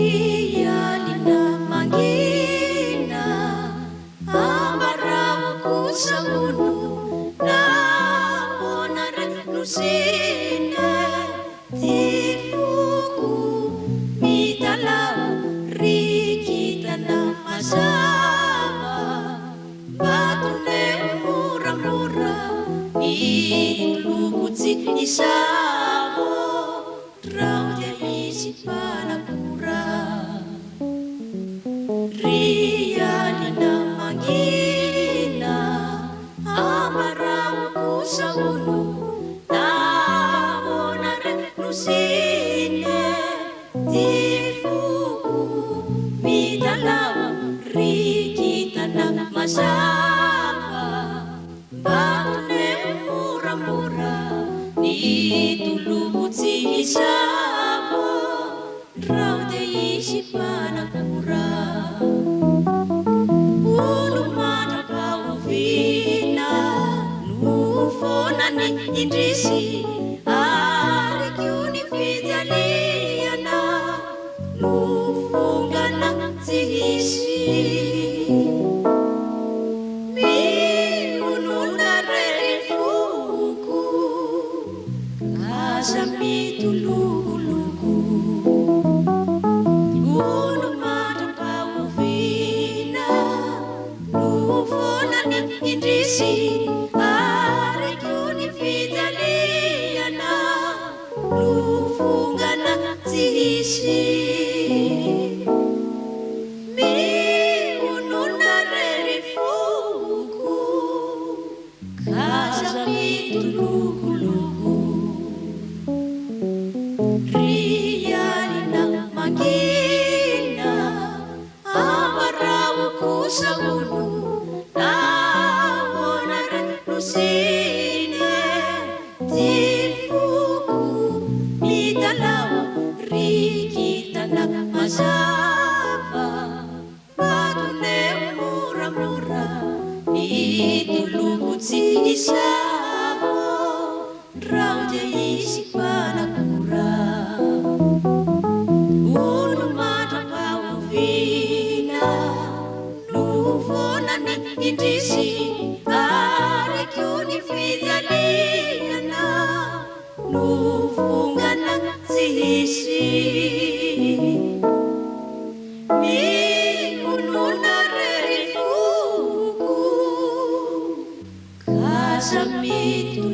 Rialina mangina ambarako saunu namona renusine tifuku mitalau rikitana masama batune mura-mura ilukutsi isamo raudia isi panapura Rialina mangina amarauku saunu namona renusine tifuku mitalau rikitana masama batune mura-mura nitulukutsi isamo raudia isi panapura ulumana pauvina nufonani indrisi arikiuni fijaliana nufungana tsihisi miununa refuku kasa mitulukuluku ulumana pauvina nufonani indrisi arikiuni fijaliana nufungana tsihisi miununa refuku kasa mitulukuluku Rialina mangina amarauku saunu namona renusine tifuku mitalau rikitana masama batune mura-mura nitulukutsi isamo raudia isi panapura ulumana pauvina nufonani indrisi arikiuni fijaliana nufungana tsihisi miununa refuku kasa mitu